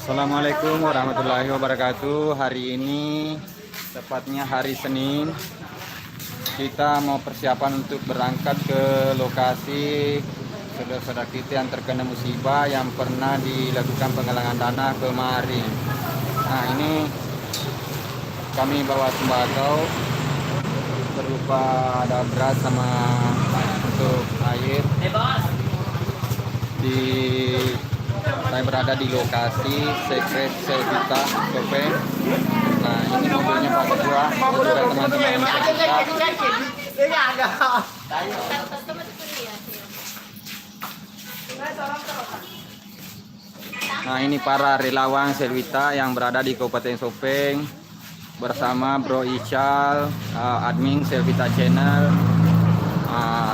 Assalamualaikum warahmatullahi wabarakatuh. Hari ini tepatnya hari Senin, kita mau persiapan untuk berangkat ke lokasi saudara-saudara kita yang terkena musibah yang pernah dilakukan penggalangan dana kemarin. Nah, ini kami bawa sembako berupa ada beras sama untuk air. Saya berada di lokasi Secret Servita Topeng. Nah, ini mobilnya Pak Ketua dan teman-teman yang terdekat. Nah, ini para relawan Servita yang berada di Kabupaten Sopeng bersama Bro Ical, admin Servita Channel.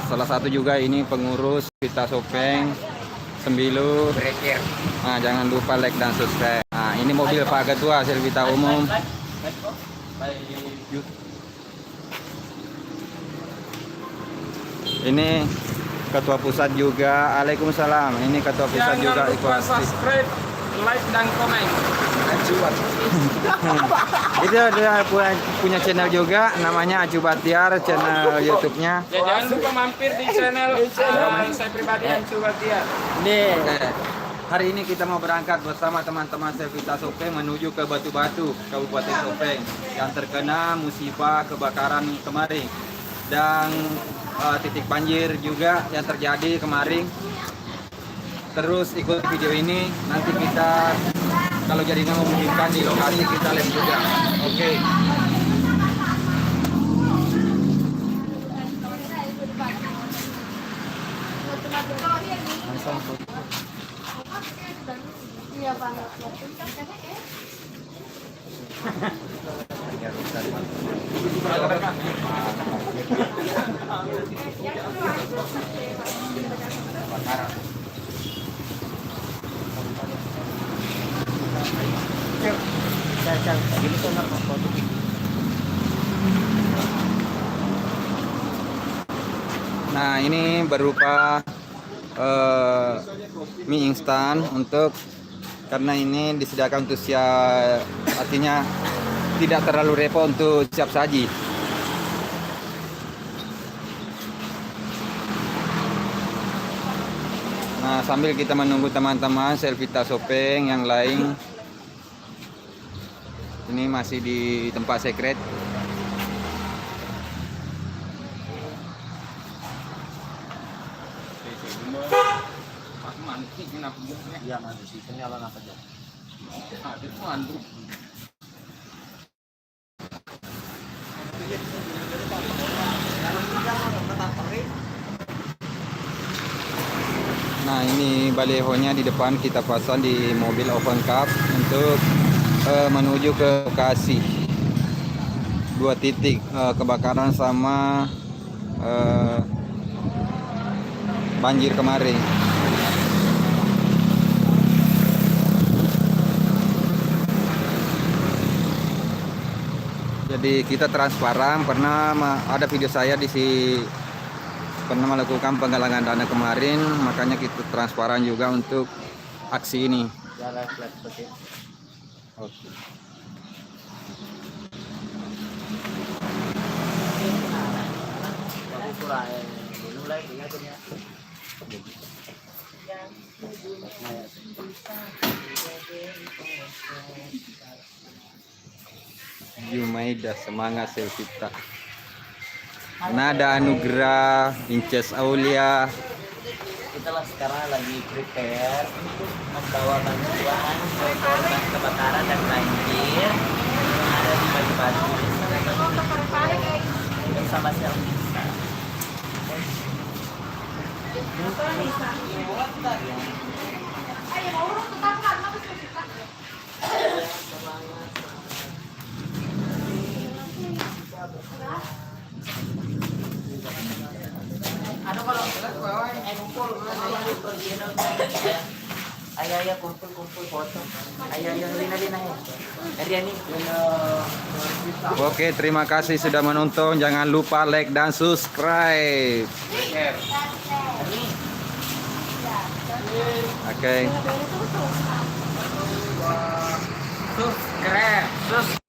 Salah satu juga ini pengurus Servita Sopeng Sembilu. Nah, jangan lupa like dan subscribe. Nah, ini mobil Pak Ketua Servita Umum. Ini Ketua Pusat juga. Waalaikumsalam. Ini Ketua Pusat juga ikut. Subscribe, like dan komen. Itu dia punya channel juga, namanya Acu Batiar, channel YouTube-nya. Ya, jangan lupa mampir di channel saya pribadi Acu Batiar. Hari ini kita mau berangkat bersama teman-teman Servita Sopeng menuju ke Batu-Batu, Kabupaten Sopeng yang terkena musibah kebakaran kemarin dan titik banjir juga yang terjadi kemarin. Terus ikut video ini, nanti kita kalau jaringan memungkinkan di lokasi kita live juga. Oke. Nah, ini berupa mie instan untuk karena ini disediakan untuk siap, artinya tidak terlalu repot untuk siap saji. Nah, sambil kita menunggu teman-teman Servita Sopeng yang lain, ini masih di tempat secret. Nah, ini balehonya di depan kita pasang di mobil open cup untuk menuju ke lokasi 2 titik kebakaran sama banjir kemarin. Jadi kita transparan, pernah ada video saya pernah melakukan penggalangan dana kemarin, makanya kita transparan juga untuk aksi ini. Oke. Jumaida, semangat Servita. Nada Anugrah, Inces Aulia. Kita sekarang lagi prepare untuk membawa bantuan ke korban kebakaran dan banjir yang ada di Batu-Batu bersama Servita. Ayah kumpul foto. Ayah lina ya. Oke, terima kasih sudah menonton. Jangan lupa like dan subscribe. Oke. subscribe.